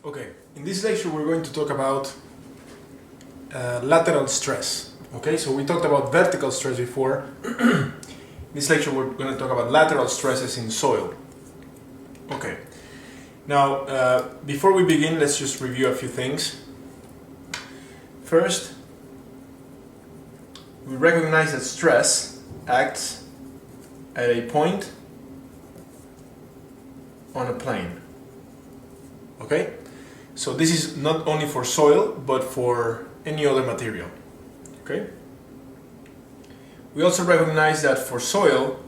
Okay, in this lecture we're going to talk about lateral stress. Okay, so we talked about vertical stress before. In this lecture we're going to talk about lateral stresses in soil. Okay, now before we begin, let's just review a few things. First, we recognize that stress acts at a point on a plane. Okay? So this is not only for soil, but for any other material. Okay? We also recognize that for soil,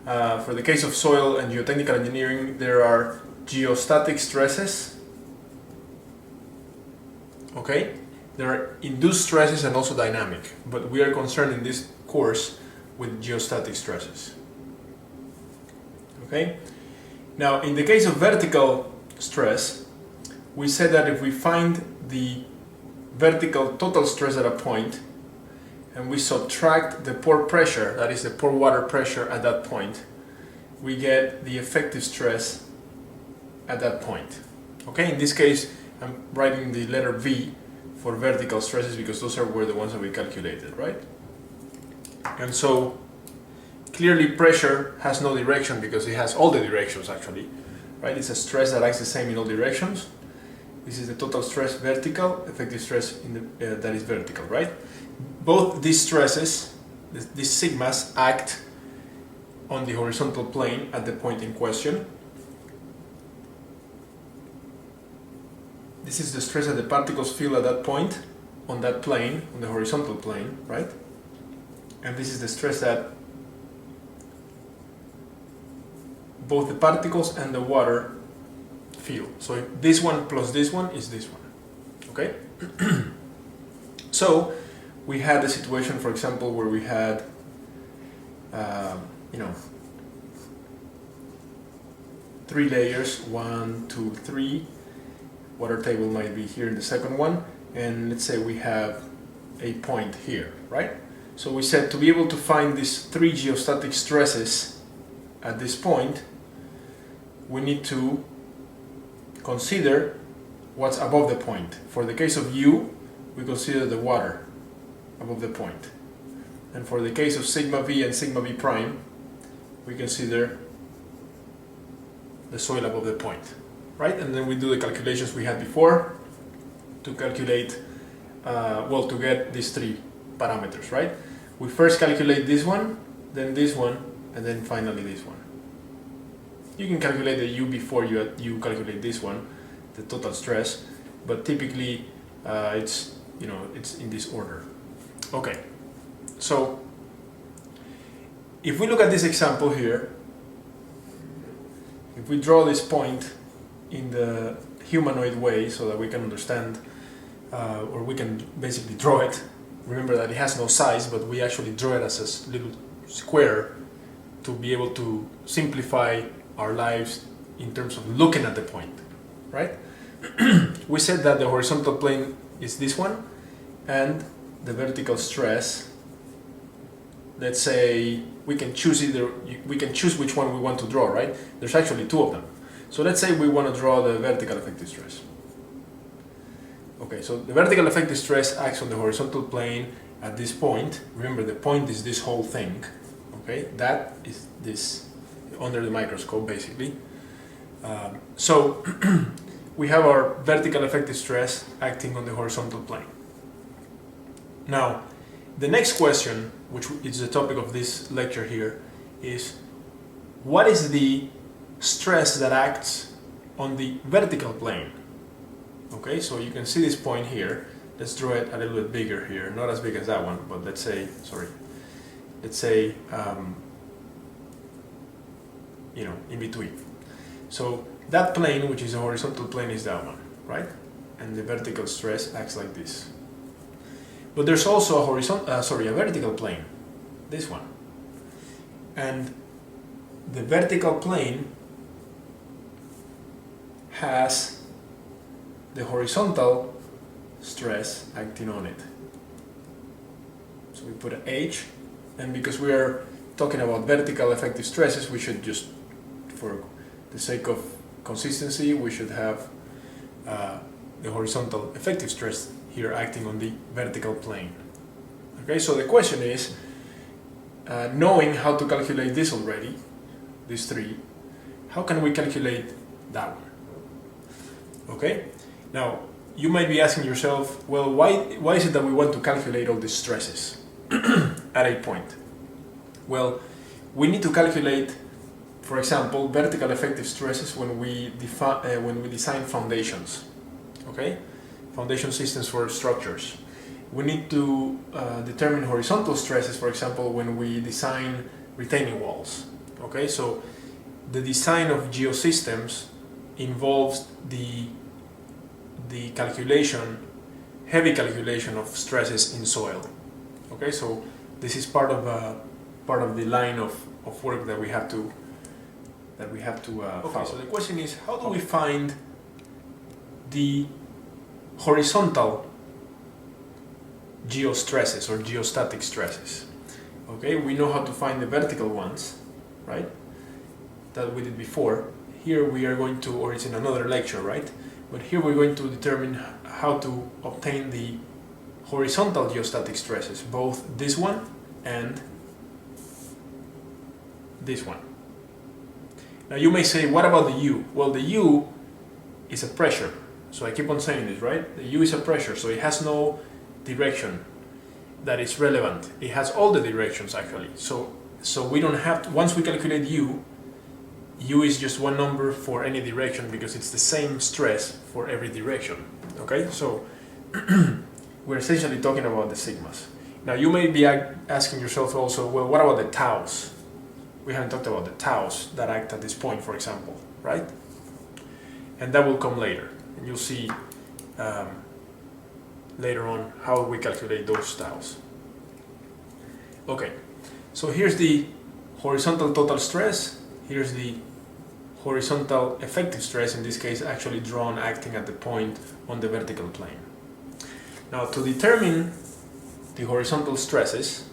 for the case of soil and geotechnical engineering, there are geostatic stresses. Okay? There are induced stresses and also dynamic, but we are concerned in this course with geostatic stresses. Okay? Now, in the case of vertical stress, we said that if we find the vertical total stress at a point and we subtract the pore pressure, that is the pore water pressure at that point, we get the effective stress at that point. Okay, in this case I'm writing the letter V for vertical stresses because those were the ones that we calculated, right? And so clearly pressure has no direction because it has all the directions actually, right? It's a stress that acts the same in all directions. This is the total stress vertical, effective stress in the, that is vertical, right? Both these stresses, these sigmas, act on the horizontal plane at the point in question. This is the stress that the particles feel at that point on that plane, on the horizontal plane, right? And this is the stress that both the particles and the water feel. So this one plus this one is this one. Okay? So we had a situation, for example, where we had, three layers, 1, 2, 3. Water table might be here in the second one, and let's say we have a point here, right? So we said to be able to find these three geostatic stresses at this point, we need to consider what's above the point. For the case of U, we consider the water above the point. And for the case of sigma V and sigma V prime, we consider the soil above the point. Right? And then we do the calculations we had before to calculate, to get these three parameters, right? We first calculate this one, and then finally this one. You can calculate the U before you calculate this one, the total stress, but typically it's in this order. Okay, so if we look at this example here, if we draw this point in the humanoid way so that we can understand, or we can basically draw it. Remember that it has no size, but we actually draw it as a little square to be able to simplify our lives in terms of looking at the point, right? We said that the horizontal plane is this one, and the vertical stress, let's say we can choose which one we want to draw, right? There's actually two of them. So let's say we want to draw the vertical effective stress. Okay, so the vertical effective stress acts on the horizontal plane at this point. Remember, the point is this whole thing. Okay, that is this under the microscope, basically. So we have our vertical effective stress acting on the horizontal plane. Now, the next question, which is the topic of this lecture here, is what is the stress that acts on the vertical plane? Okay, so you can see this point here. Let's draw it a little bit bigger here, not as big as that one, but let's say in between. So that plane, which is a horizontal plane, is that one, right? And the vertical stress acts like this. But there's also a vertical plane, this one. And the vertical plane has the horizontal stress acting on it. So we put an H, and because we are talking about vertical effective stresses, we should just, for the sake of consistency, we should have the horizontal effective stress here acting on the vertical plane. Okay, so the question is, knowing how to calculate this already, these three, how can we calculate that one? Okay, now you might be asking yourself, well, why is it that we want to calculate all these stresses at a point? Well, we need to calculate, for example, vertical effective stresses when we design foundations. Okay, foundation systems for structures. We need to determine horizontal stresses, for example, when we design retaining walls. Okay, so the design of geosystems involves the calculation, heavy calculation of stresses in soil. Okay, so this is part of the line of work that we have to follow. So the question is, how do we find the horizontal geostresses or geostatic stresses? Okay, we know how to find the vertical ones, right? That we did before. Here we are going to, or it's in another lecture, right? But here we're going to determine how to obtain the horizontal geostatic stresses, both this one and this one. Now you may say, what about the U? Well, the U is a pressure. So I keep on saying this, right? The U is a pressure, so it has no direction that is relevant. It has all the directions actually. So we don't have to, once we calculate U is just one number for any direction because it's the same stress for every direction. Okay, so we're essentially talking about the sigmas. Now you may be asking yourself also, well, what about the taus? We haven't talked about the taus that act at this point, for example, right? And that will come later. And you'll see later on how we calculate those taus. Okay, so here's the horizontal total stress. Here's the horizontal effective stress, in this case actually drawn acting at the point on the vertical plane. Now to determine the horizontal stresses,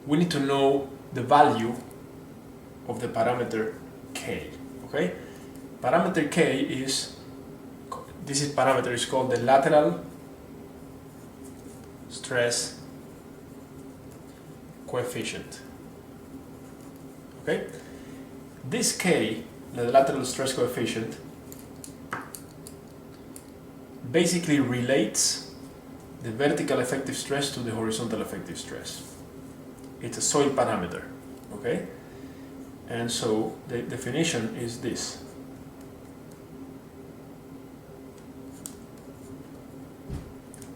we need to know the value of the parameter K. Okay, parameter K is, this parameter is called the lateral stress coefficient. Okay, this K, the lateral stress coefficient, basically relates the vertical effective stress to the horizontal effective stress. It's a soil parameter, okay? And so the definition is this.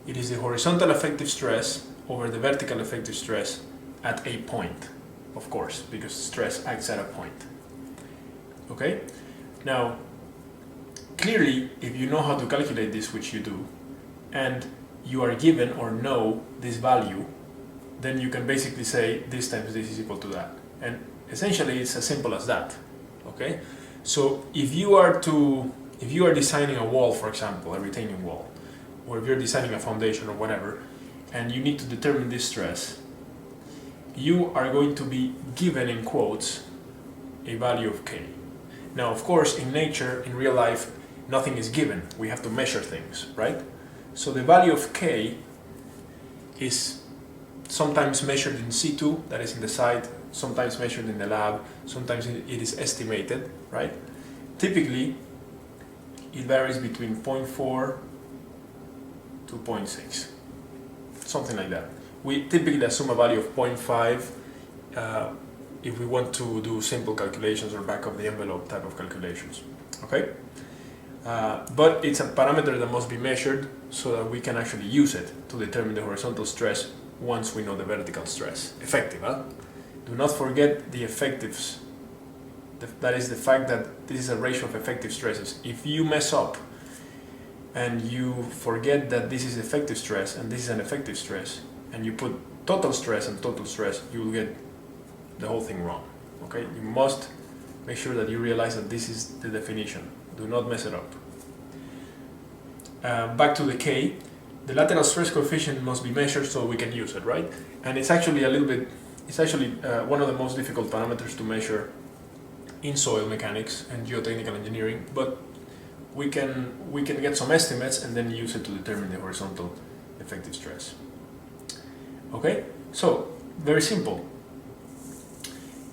It is the horizontal effective stress over the vertical effective stress at a point, of course, because stress acts at a point. Okay? Now, clearly, if you know how to calculate this, which you do, and you are given or know this value, then you can basically say this times this is equal to that. And essentially, it's as simple as that. Okay? So if you are designing a wall, for example, a retaining wall, or if you're designing a foundation or whatever, and you need to determine this stress, you are going to be given, in quotes, a value of K. Now, of course, in nature, in real life, nothing is given. We have to measure things, right? So the value of K is sometimes measured in situ, that is in the site, sometimes measured in the lab, sometimes it is estimated, right? Typically, it varies between 0.4 to 0.6, something like that. We typically assume a value of 0.5 if we want to do simple calculations or back of the envelope type of calculations, okay? But it's a parameter that must be measured so that we can actually use it to determine the horizontal stress once we know the vertical stress. Effective, huh? Do not forget the effectives. That is the fact that this is a ratio of effective stresses. If you mess up and you forget that this is effective stress and this is an effective stress, and you put total stress and total stress, you will get the whole thing wrong. Okay? You must make sure that you realize that this is the definition. Do not mess it up. Back to the K, the lateral stress coefficient must be measured so we can use it, right? And it's actually one of the most difficult parameters to measure in soil mechanics and geotechnical engineering, but we can get some estimates and then use it to determine the horizontal effective stress. Okay, so very simple.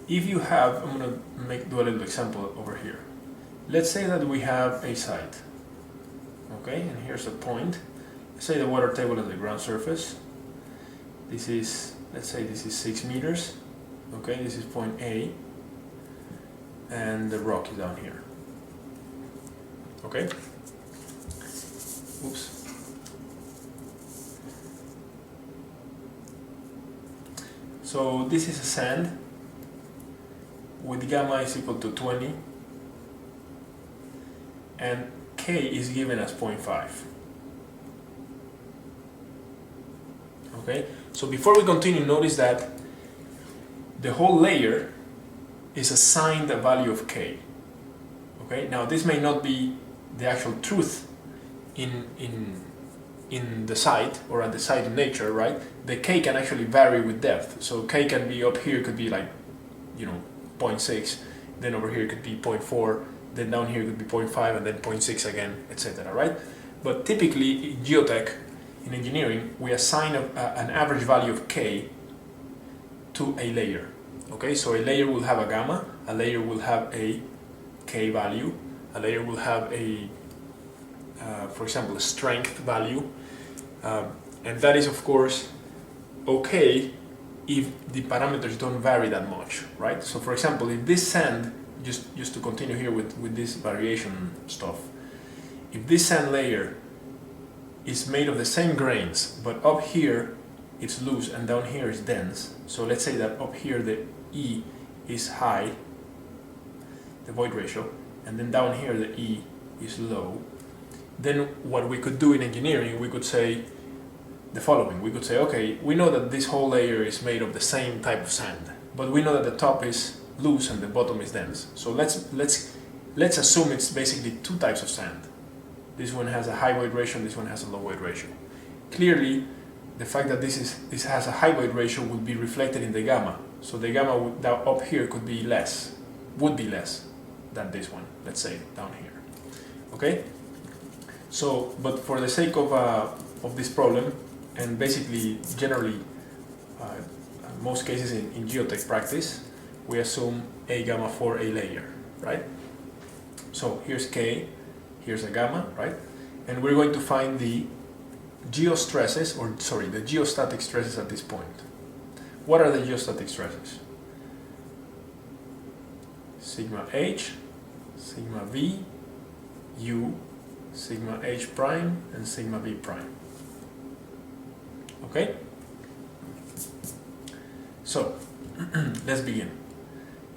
If you have, I'm going to do a little example over here. Let's say that we have a site. Okay, and here's a point. Let's say the water table is the ground surface. This is, let's say this is 6 meters. Okay, this is point A, and the rock is down here. Okay. Oops. So this is a sand with gamma is equal to 20, and K is given as 0.5. Okay, so before we continue, notice that the whole layer is assigned a value of K. Okay, now this may not be the actual truth in the site or at the site in nature, right? The K can actually vary with depth. So K can be up here, could be like, 0.6, then over here could be 0.4, then down here could be 0.5, and then 0.6 again, etc. Right? But typically in geotech, in engineering, we assign an average value of K to a layer. Okay, so a layer will have a gamma, a layer will have a K value, a layer will have a, for example, a strength value, and that is of course okay if the parameters don't vary that much, right? So for example, if this sand, just to continue here with this variation stuff, if this sand layer is made of the same grains, but up here it's loose and down here is dense, so let's say that up here the E is high, the void ratio, and then down here the E is low, then what we could do in engineering, we could say the following. We could say, okay, we know that this whole layer is made of the same type of sand, but we know that the top is loose and the bottom is dense. So let's assume it's basically two types of sand. This one has a high void ratio and this one has a low void ratio. Clearly, the fact that this has a high void ratio would be reflected in the gamma. So the gamma up here would be less than this one, let's say down here. Okay? So, but for the sake of this problem, and basically generally most cases in geotech practice, we assume a gamma for a layer, right? So here's K, here's a gamma, right? And we're going to find the geostresses, or sorry, the geostatic stresses at this point. What are the geostatic stresses? Sigma H, sigma V, U, sigma H prime, and sigma V prime. Okay? So, let's begin.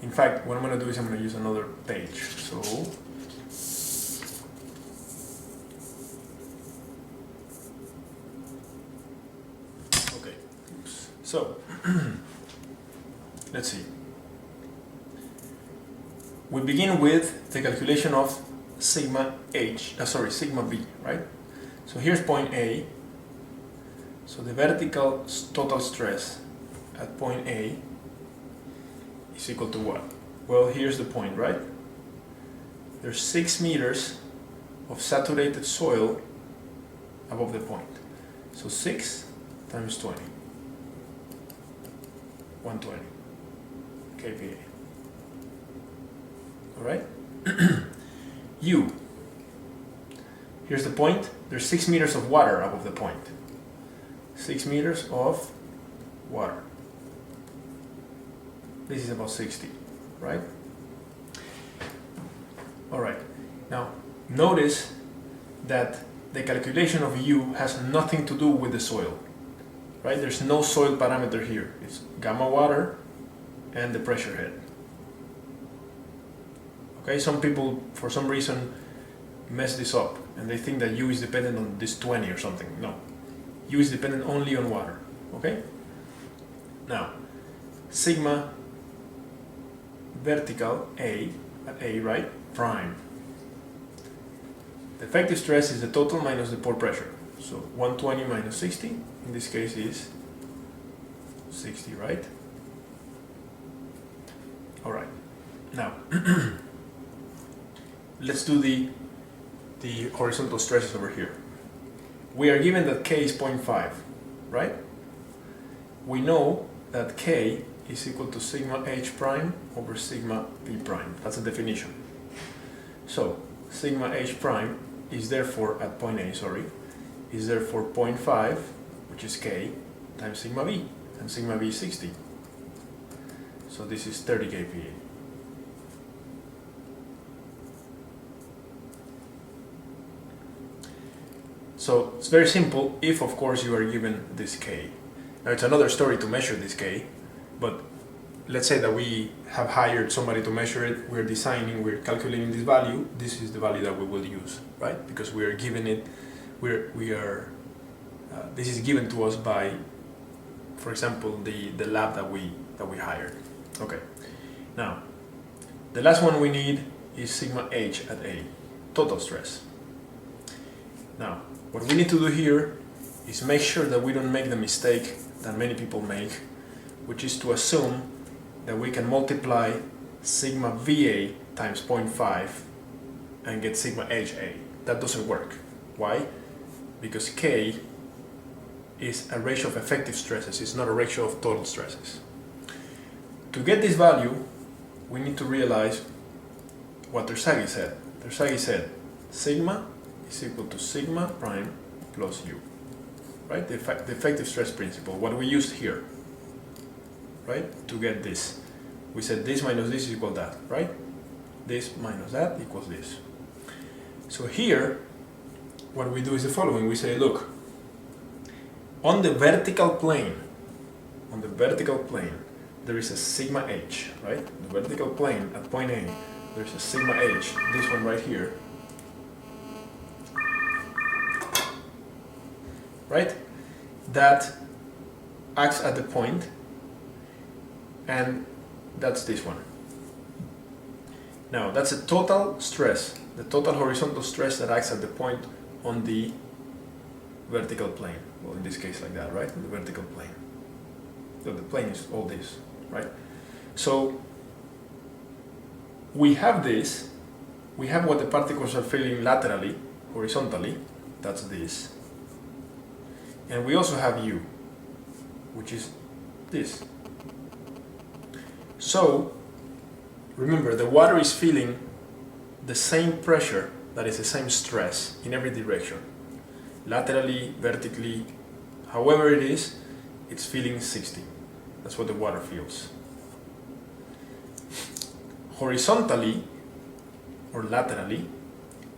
In fact, what I'm going to do is I'm going to use another page. So, okay. Oops. So, let's see. We begin with the calculation of sigma V, right? So here's point A. So the vertical total stress at point A is equal to what? Well, here's the point, right? There's 6 meters of saturated soil above the point. So 6 times 20, 120 kPa. All right? U. Here's the point. There's 6 meters of water above the point. 6 meters of water. This is about 60, right? All right. Now, notice that the calculation of U has nothing to do with the soil, right? There's no soil parameter here. It's gamma water and the pressure head. Okay, some people, for some reason, mess this up and they think that U is dependent on this 20 or something. No. U is dependent only on water. Okay? Now, sigma vertical A, at A, right? Prime. The effective stress is the total minus the pore pressure. So 120 minus 60, in this case is 60, right? All right. Now, let's do the the horizontal stresses over here. We are given that K is 0.5, right? We know that K is equal to sigma H prime over sigma V prime. That's the definition. So sigma H prime is therefore at point A, is therefore 0.5, which is K, times sigma V, and sigma V is 60. So this is 30 kPa. So it's very simple if, of course, you are given this K. Now it's another story to measure this K, but let's say that we have hired somebody to measure it, we're designing, we're calculating this value, this is the value that we will use, right? Because we are given it, this is given to us by, for example, the lab that we hired. Okay, now the last one we need is sigma H at A, total stress. Now, what we need to do here is make sure that we don't make the mistake that many people make, which is to assume that we can multiply sigma VA times 0.5 and get sigma HA. That doesn't work. Why? Because K is a ratio of effective stresses, it's not a ratio of total stresses. To get this value, we need to realize what Terzaghi said. Terzaghi said sigma is equal to sigma prime plus U, right? The effective stress principle, what we used here, right? To get this, we said this minus this is equal to that, right? This minus that equals this. So here, what we do is the following. We say, look, on the vertical plane, there is a sigma H, right? The vertical plane at point A, there's a sigma H, this one right here, right? That acts at the point, and that's this one. Now, that's a total stress, the total horizontal stress that acts at the point on the vertical plane. Well, in this case like that, right? The vertical plane. So the plane is all this, right? So we have this, we have what the particles are feeling laterally, horizontally, that's this. And we also have U, which is this. So remember, the water is feeling the same pressure, that is the same stress in every direction. Laterally, vertically, however it is, it's feeling 60. That's what the water feels. Horizontally or laterally,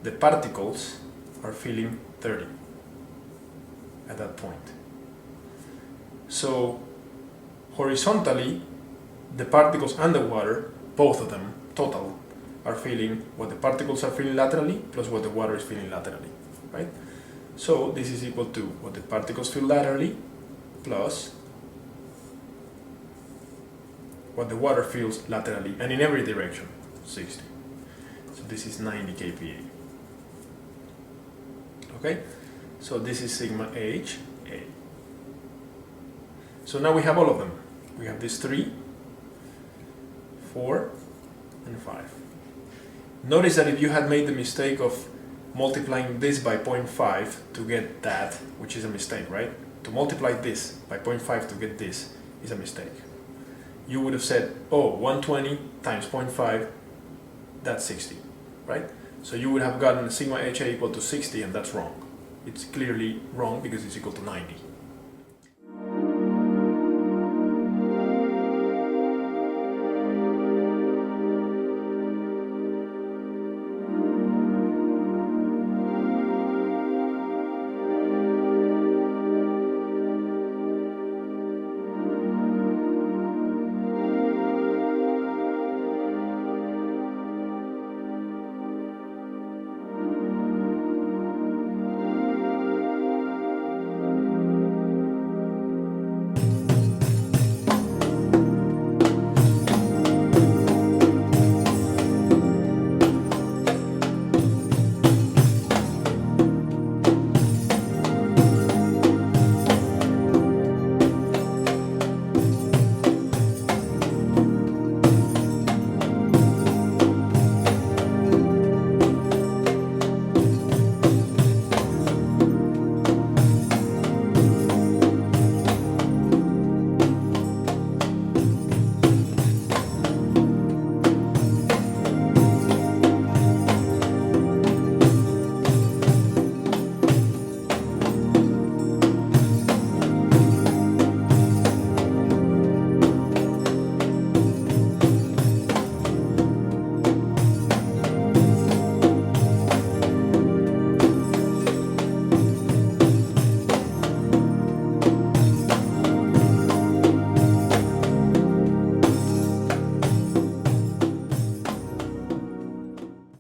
the particles are feeling 30 at that point. So horizontally, the particles and the water, both of them, total, are feeling what the particles are feeling laterally plus what the water is feeling laterally, right? So this is equal to what the particles feel laterally plus what the water feels laterally and in every direction, 60. So this is 90 kPa. Okay? So this is sigma H A. So now we have all of them. We have these 3, 4, and 5. Notice that if you had made the mistake of multiplying this by 0.5 to get that, which is a mistake, right? To multiply this by 0.5 to get this is a mistake. You would have said, oh, 120 times 0.5, that's 60, right? So you would have gotten sigma HA equal to 60, and that's wrong. It's clearly wrong because it's equal to 90.